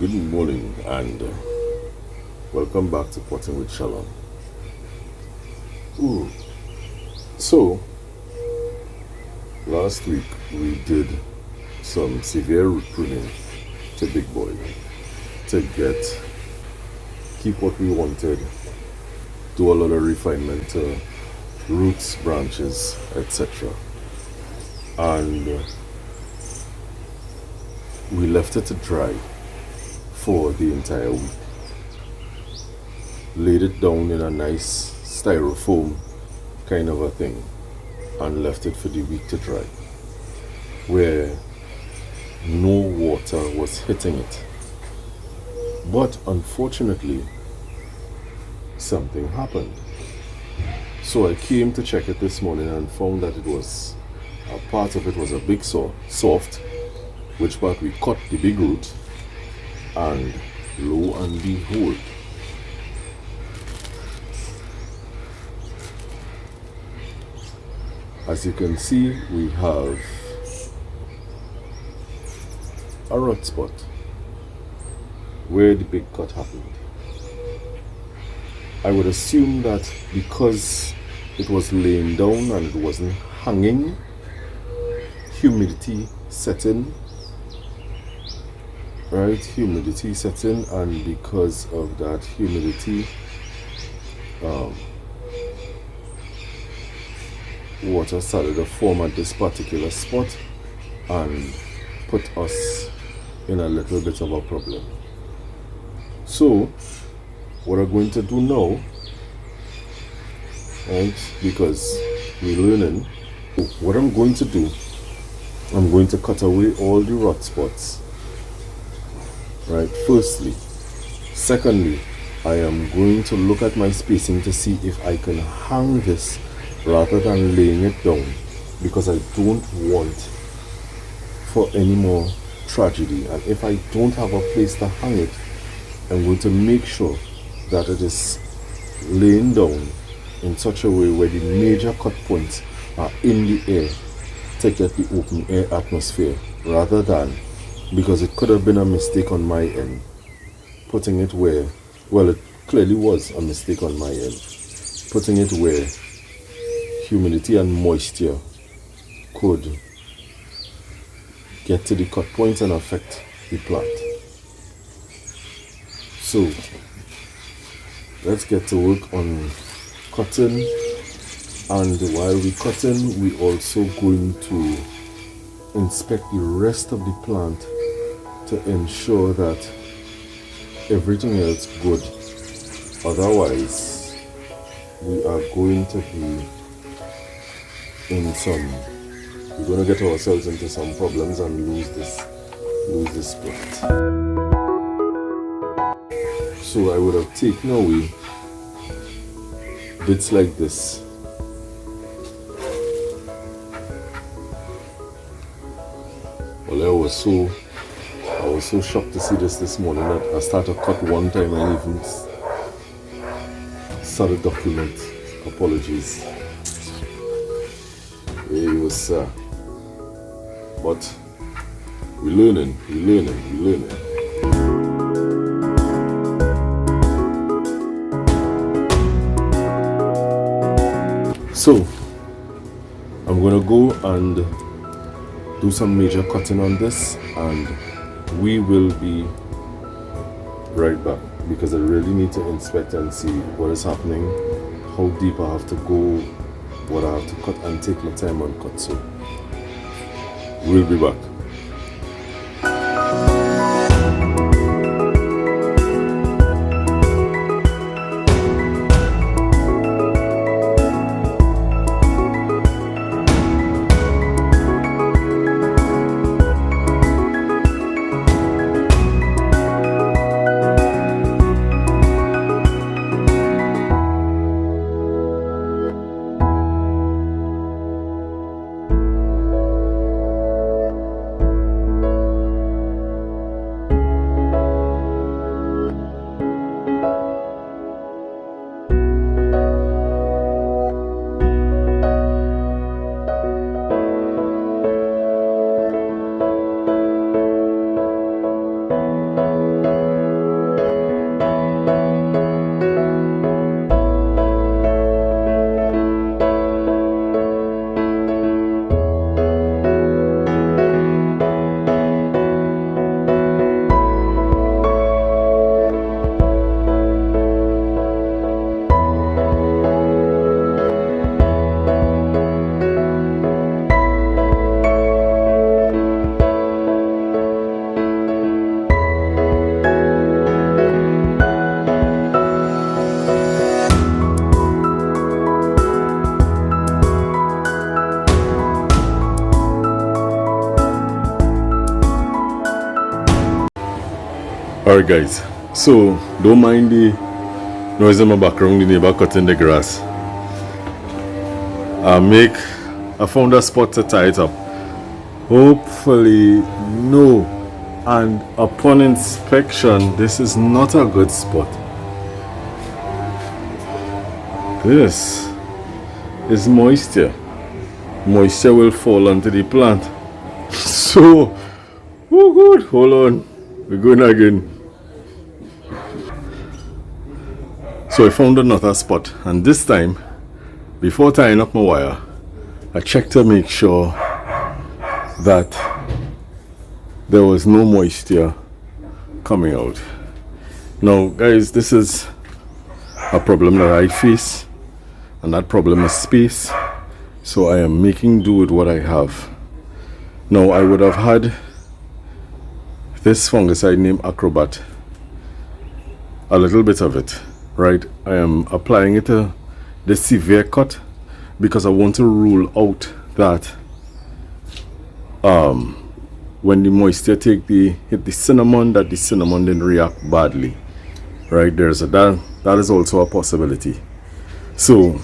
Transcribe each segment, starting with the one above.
Good morning and welcome back to Potting with Shellon. So, last week we did some severe root pruning to Big Boy to keep what we wanted, do a lot of refinement to roots, branches, etc. And we left it to dry for the entire week. Laid it down in a nice styrofoam kind of a thing and left it for the week to dry, where no water was hitting it. But unfortunately, something happened. So I came to check it this morning and found that a part of it was a big soft, which part we cut the big root, and lo and behold, as you can see, we have a rot spot where the big cut happened. I would assume that because it was laying down and it wasn't hanging, humidity set in, and because of that humidity, water started to form at this particular spot and put us in a little bit of a problem. So what I'm going to do now, right, because we're learning, what I'm going to do, I'm going to cut away all the rot spots, right, firstly. Secondly, I am going to look at my spacing to see if I can hang this rather than laying it down, because I don't want for any more tragedy. And if I don't have a place to hang it, I'm going to make sure that it is laying down in such a way where the major cut points are in the air to get the open air atmosphere, rather than, because it could have been a mistake on my end putting it where, well, it clearly was a mistake on my end, putting it where humidity and moisture could get to the cut points and affect the plant. So let's get to work on cutting, and while we cutting, we also going to inspect the rest of the plant to ensure that everything else good. Otherwise, we are going to be we're going to get ourselves into some problems and lose this plant. So I would have taken away bits like this. Well, I was so shocked to see this morning that I started to cut one time and even started to document. Apologies. It was, but we're learning. So I'm gonna go and do some major cutting on this, and we will be right back, because I really need to inspect and see what is happening, how deep I have to go, what I have to cut, and take my time on cut. So we'll be back. Alright guys, so don't mind the noise in my background, the neighbor cutting the grass. I found a spot to tie it up. Hopefully no, and upon inspection this is not a good spot. This is moisture. Moisture will fall onto the plant. So, oh good, hold on, we're going again. So I found another spot, and this time, before tying up my wire, I checked to make sure that there was no moisture coming out. Now guys, this is a problem that I face, and that problem is space. So I am making do with what I have. Now I would have had this fungicide named Acrobat, a little bit of it, right? I am applying it to the severe cut because I want to rule out that when the moisture hit the cinnamon, that the cinnamon didn't react badly, right? That is also a possibility. So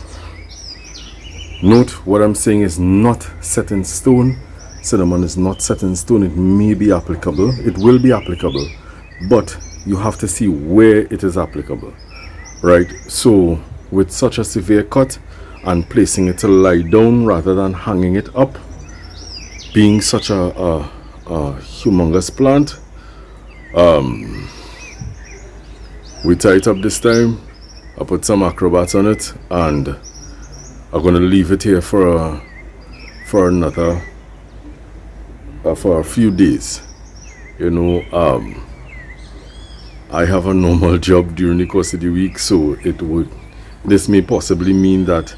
note, what I'm saying is not set in stone. Cinnamon is not set in stone. It may be applicable, it will be applicable, but you have to see where it is applicable, right? So with such a severe cut and placing it to lie down rather than hanging it up, being such a humongous plant, we tie it up this time. I put some Acrobat on it, and I'm gonna leave it here for another for a few days. You know, I have a normal job during the course of the week, so this may possibly mean that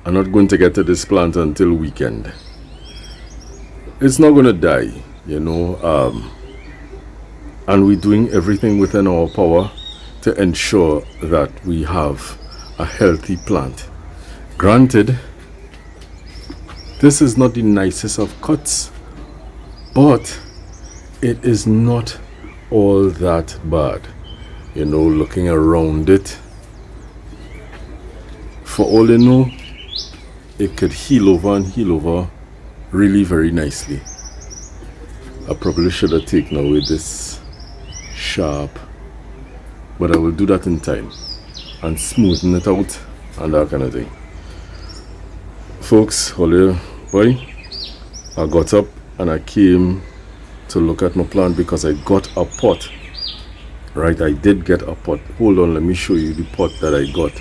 I'm not going to get to this plant until weekend. It's not going to die, you know, and we're doing everything within our power to ensure that we have a healthy plant. Granted, this is not the nicest of cuts, but it is not all that bad. You know, looking around it, for all you know, it could heal over really very nicely. I probably should have taken away this sharp, but I will do that in time and smoothen it out and that kind of thing. Folks, hold your boy. I got up and I came to look at my plant because I got a pot. Right, I did get a pot. Hold on, let me show you the pot that I got.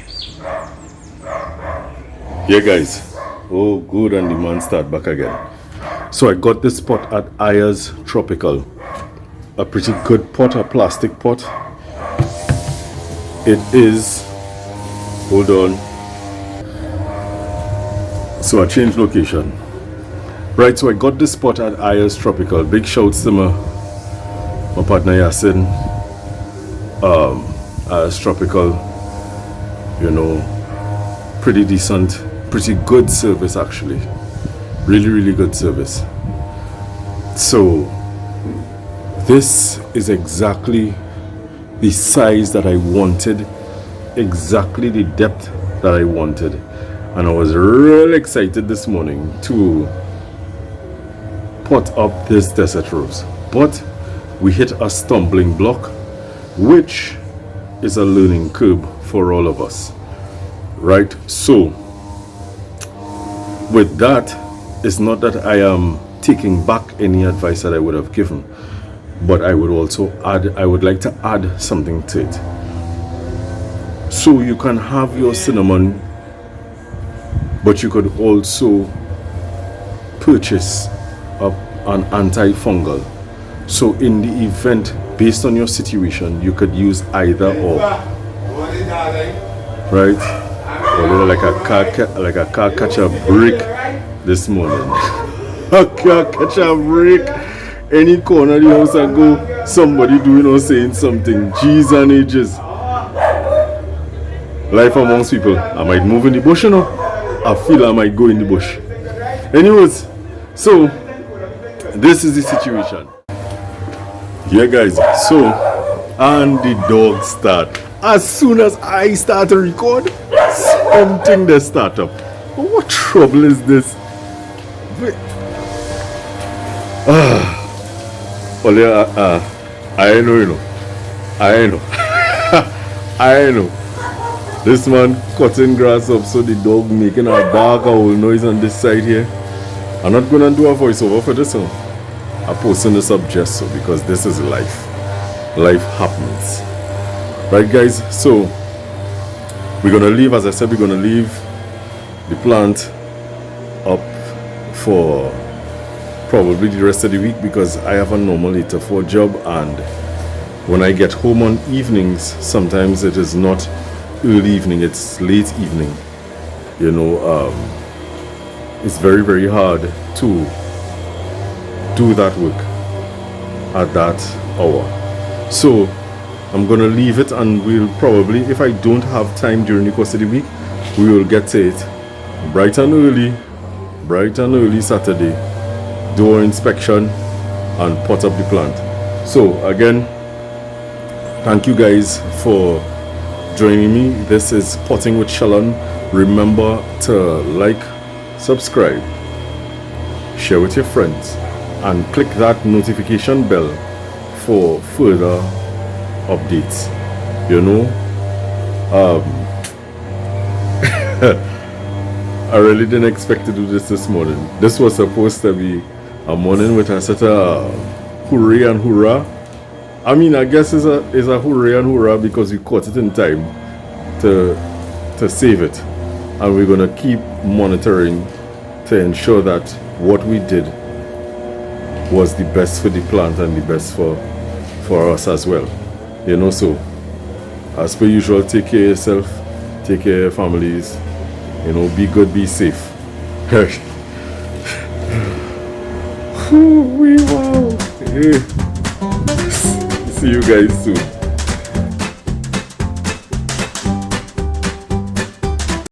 Yeah guys, oh good, and the man start back again. So I got this pot at Ayers Tropical. A pretty good pot, a plastic pot. It is, hold on. So I changed location. Right, so I got this pot at Ayers Tropical. Big shouts to my partner Yasin. Ayers Tropical, you know, pretty decent, pretty good service actually. Really good service. So this is exactly the size that I wanted, exactly the depth that I wanted, and I was really excited this morning to pot up this desert rose. But we hit a stumbling block, which is a learning curve for all of us, right? So with that, it's not that I am taking back any advice that I would have given, but I would like to add something to it. So you can have your cinnamon, but you could also purchase an antifungal. So in the event, based on your situation, you could use either or, right? Or like a car catch a brick this morning. A car catch a brick. Any corner of the house I go, somebody doing or saying something. G's and ages. Life amongst people. I might move in the bush, you know. I feel I might go in the bush. Anyways, so this is the situation. Yeah guys, so And the dog start. As soon as I start to record, something they start up. What trouble is this? I know, you know. I know. I know. This man cutting grass up so the dog making a dark owl noise on this side here. I'm not gonna do a voiceover for this one. I'm posting this up just so because this is life. Life happens. Right guys, so we're gonna leave, as I said, we're gonna leave the plant up for probably the rest of the week because I have a normal 8 to 4 job, and when I get home on evenings, sometimes it is not early evening, it's late evening. You know, it's very, very hard to do that work at that hour. So I'm gonna leave it, and we'll probably, if I don't have time during the course of the week, we will get to it bright and early Saturday, do our inspection and pot up the plant. So again, thank you guys for joining me. This is Potting with Shellon. Remember to like, subscribe, share with your friends, and click that notification bell for further updates. You know, I really didn't expect to do this morning. This was supposed to be a morning with a set of hooray and hurrah. I mean, I guess it's a hooray and hurrah because we caught it in time to save it, and we're gonna keep monitoring to ensure that what we did was the best for the plant and the best for us as well. You know, so as per usual, take care of yourself, take care of your families, you know, be good, be safe. Wow. Hey. See you guys soon.